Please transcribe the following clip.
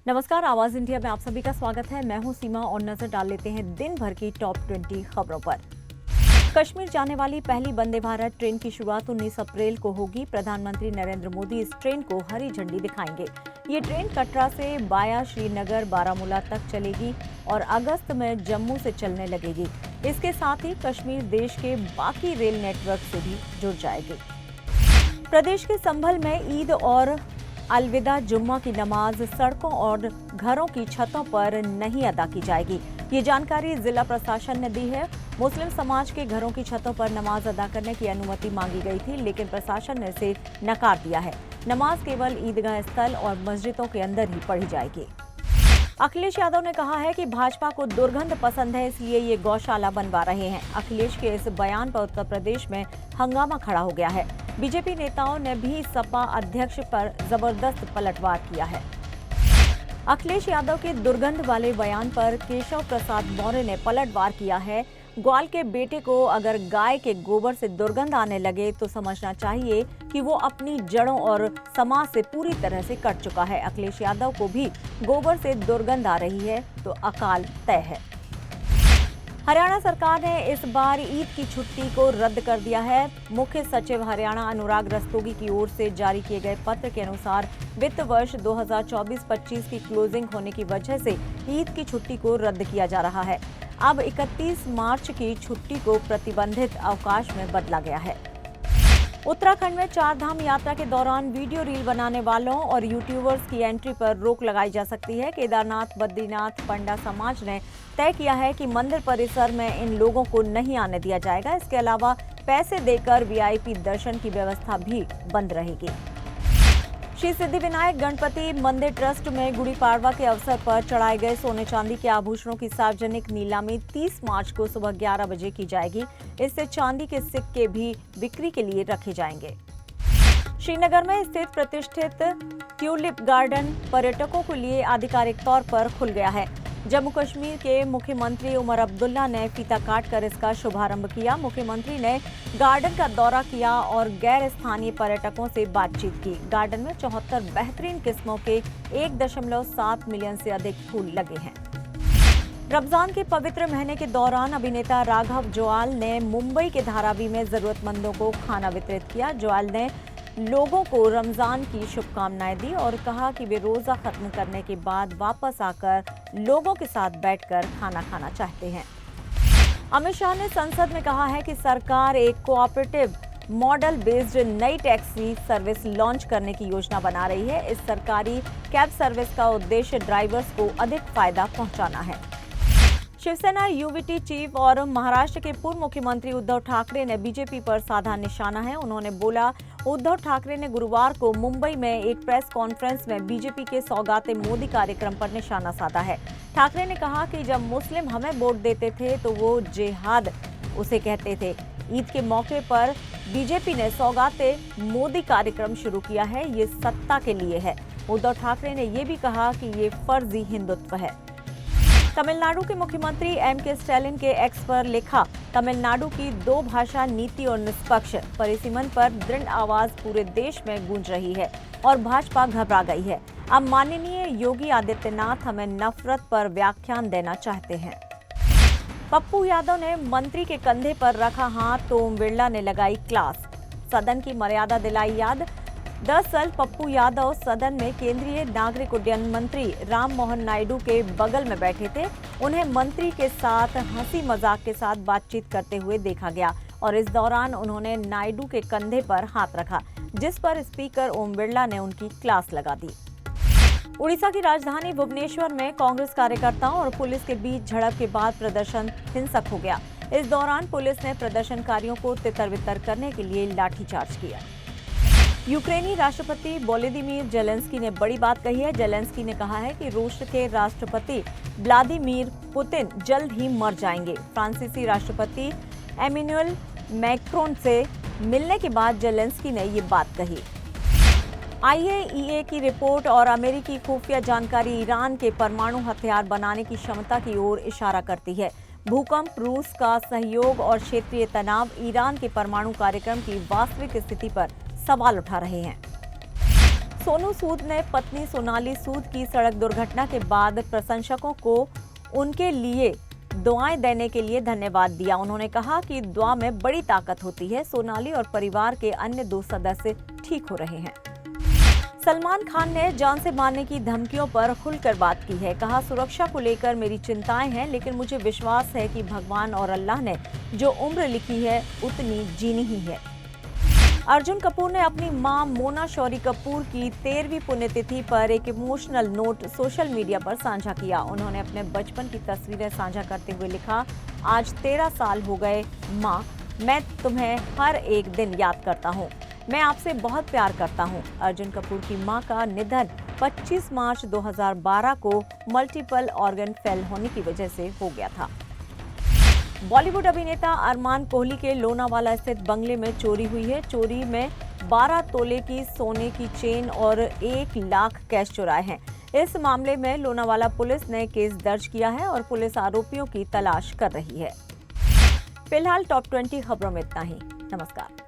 नमस्कार, आवाज इंडिया में आप सभी का स्वागत है। मैं हूं सीमा और नजर डाल लेते हैं दिन भर की टॉप 20 खबरों पर। कश्मीर जाने वाली पहली वंदे भारत ट्रेन की शुरुआत 19 अप्रैल को होगी। प्रधानमंत्री नरेंद्र मोदी इस ट्रेन को हरी झंडी दिखाएंगे। ये ट्रेन कटरा से वाया श्रीनगर बारामूला तक चलेगी और अगस्त में जम्मू से चलने लगेगी। इसके साथ ही कश्मीर देश के बाकी रेल नेटवर्क से भी जुड़ जाएगी। प्रदेश के संभल में ईद और अलविदा जुम्मा की नमाज सड़कों और घरों की छतों पर नहीं अदा की जाएगी। ये जानकारी जिला प्रशासन ने दी है। मुस्लिम समाज के घरों की छतों पर नमाज अदा करने की अनुमति मांगी गई थी, लेकिन प्रशासन ने इसे नकार दिया है। नमाज केवल ईदगाह स्थल और मस्जिदों के अंदर ही पढ़ी जाएगी। अखिलेश यादव ने कहा है कि भाजपा को दुर्गंध पसंद है, इसलिए ये गौशाला बनवा रहे हैं। अखिलेश के इस बयान पर उत्तर प्रदेश में हंगामा खड़ा हो गया है। बीजेपी नेताओं ने भी सपा अध्यक्ष पर जबरदस्त पलटवार किया है। अखिलेश यादव के दुर्गंध वाले बयान पर केशव प्रसाद मौर्य ने पलटवार किया है। ग्वाल के बेटे को अगर गाय के गोबर से दुर्गंध आने लगे तो समझना चाहिए कि वो अपनी जड़ों और समाज से पूरी तरह से कट चुका है। अखिलेश यादव को भी गोबर से दुर्गंध आ रही है तो अकाल तय है। हरियाणा सरकार ने इस बार ईद की छुट्टी को रद्द कर दिया है। मुख्य सचिव हरियाणा अनुराग रस्तोगी की ओर से जारी किए गए पत्र के अनुसार वित्त वर्ष 2024-25 की क्लोजिंग होने की वजह से ईद की छुट्टी को रद्द किया जा रहा है। अब 31 मार्च की छुट्टी को प्रतिबंधित अवकाश में बदला गया है। उत्तराखंड में चार धाम यात्रा के दौरान वीडियो रील बनाने वालों और यूट्यूबर्स की एंट्री पर रोक लगाई जा सकती है। केदारनाथ बद्रीनाथ पंडा समाज ने तय किया है कि मंदिर परिसर में इन लोगों को नहीं आने दिया जाएगा। इसके अलावा पैसे देकर वीआईपी दर्शन की व्यवस्था भी बंद रहेगी। श्री सिद्धिविनायक गणपति मंदिर ट्रस्ट में गुड़ी पाड़वा के अवसर पर चढ़ाए गए सोने चांदी के आभूषणों की सार्वजनिक नीलामी 30 मार्च को सुबह 11 बजे की जाएगी। इससे चांदी के सिक्के भी बिक्री के लिए रखे जाएंगे। श्रीनगर में स्थित प्रतिष्ठित ट्यूलिप गार्डन पर्यटकों के लिए आधिकारिक तौर पर खुल गया है। जम्मू कश्मीर के मुख्यमंत्री उमर अब्दुल्ला ने फीता काटकर इसका शुभारंभ किया। मुख्यमंत्री ने गार्डन का दौरा किया और गैर स्थानीय पर्यटकों से बातचीत की। गार्डन में 74 बेहतरीन किस्मों के 1.7 मिलियन से अधिक फूल लगे हैं। रमजान के पवित्र महीने के दौरान अभिनेता राघव जुआल ने मुंबई के धारावी में जरूरतमंदों को खाना वितरित किया। जुआल ने लोगों को रमजान की शुभकामनाएं दी और कहा कि वे रोजा खत्म करने के बाद वापस आकर लोगों के साथ बैठकर खाना खाना चाहते हैं। अमित शाह ने संसद में कहा है कि सरकार एक कोऑपरेटिव मॉडल बेस्ड नई टैक्सी सर्विस लॉन्च करने की योजना बना रही है। इस सरकारी कैब सर्विस का उद्देश्य ड्राइवर्स को अधिक फायदा पहुंचाना है। शिवसेना यूवीटी चीफ और महाराष्ट्र के पूर्व मुख्यमंत्री उद्धव ठाकरे ने बीजेपी पर साधा निशाना है। उन्होंने बोला, उद्धव ठाकरे ने गुरुवार को मुंबई में एक प्रेस कॉन्फ्रेंस में बीजेपी के सौगाते मोदी कार्यक्रम पर निशाना साधा है। ठाकरे ने कहा कि जब मुस्लिम हमें वोट देते थे तो वो जिहाद उसे कहते थे। ईद के मौके पर बीजेपी ने सौगाते मोदी कार्यक्रम शुरू किया है, ये सत्ता के लिए है। उद्धव ठाकरे ने ये भी कहा कि ये फर्जी हिंदुत्व है। तमिलनाडु के मुख्यमंत्री एम.के. स्टैलिन के एक्स पर लिखा, तमिलनाडु की 2 भाषा नीति और निष्पक्ष परिसीमन पर दृढ़ आवाज पूरे देश में गूंज रही है और भाजपा घबरा गई है। अब माननीय योगी आदित्यनाथ हमें नफरत पर व्याख्यान देना चाहते हैं। पप्पू यादव ने मंत्री के कंधे पर रखा हाथ तो ओम बिरला ने लगाई क्लास, सदन की मर्यादा दिलाई याद। दरअसल पप्पू यादव सदन में केंद्रीय नागरिक उड्डयन मंत्री राम मोहन नायडू के बगल में बैठे थे। उन्हें मंत्री के साथ हंसी मजाक के साथ बातचीत करते हुए देखा गया और इस दौरान उन्होंने नायडू के कंधे पर हाथ रखा, जिस पर स्पीकर ओम बिरला ने उनकी क्लास लगा दी। उड़ीसा की राजधानी भुवनेश्वर में कांग्रेस कार्यकर्ताओं और पुलिस के बीच झड़प के बाद प्रदर्शन हिंसक हो गया। इस दौरान पुलिस ने प्रदर्शनकारियों को तितर-बितर करने के लिए लाठीचार्ज किया। यूक्रेनी राष्ट्रपति वोलोदिमीर जेलेंस्की ने बड़ी बात कही है। जेलेंस्की ने कहा है कि रूस के राष्ट्रपति व्लादिमीर पुतिन जल्द ही मर जाएंगे। फ्रांसीसी राष्ट्रपति एमेनुएल मैक्रोन से मिलने के बाद जेलेंस्की ने ये बात कही। आईएईए की रिपोर्ट और अमेरिकी खुफिया जानकारी ईरान के परमाणु हथियार बनाने की क्षमता की ओर इशारा करती है। भूकंप, रूस का सहयोग और क्षेत्रीय तनाव ईरान के परमाणु कार्यक्रम की वास्तविक स्थिति पर सवाल उठा रहे हैं। सोनू सूद ने पत्नी सोनाली सूद की सड़क दुर्घटना के बाद प्रशंसकों को उनके लिए दुआएं देने के लिए धन्यवाद दिया। उन्होंने कहा कि दुआ में बड़ी ताकत होती है। सोनाली और परिवार के अन्य 2 सदस्य ठीक हो रहे हैं। सलमान खान ने जान से मारने की धमकियों पर खुलकर बात की है। कहा, सुरक्षा को लेकर मेरी चिंताएं हैं, लेकिन मुझे विश्वास है कि भगवान और अल्लाह ने जो उम्र लिखी है उतनी जीनी ही है। अर्जुन कपूर ने अपनी मां मोना शौरी कपूर की 13वीं पुण्यतिथि पर एक इमोशनल नोट सोशल मीडिया पर साझा किया। उन्होंने अपने बचपन की तस्वीरें साझा करते हुए लिखा, आज 13 साल हो गए मां, मैं तुम्हें हर एक दिन याद करता हूं। मैं आपसे बहुत प्यार करता हूं। अर्जुन कपूर की मां का निधन 25 मार्च 2012 को मल्टीपल ऑर्गन फेल होने की वजह से हो गया था। बॉलीवुड अभिनेता अरमान कोहली के लोनावाला स्थित बंगले में चोरी हुई है। चोरी में 12 तोले की सोने की चेन और 1 लाख कैश चुराए हैं। इस मामले में लोनावाला पुलिस ने केस दर्ज किया है और पुलिस आरोपियों की तलाश कर रही है। फिलहाल टॉप 20 खबरों में इतना ही। नमस्कार।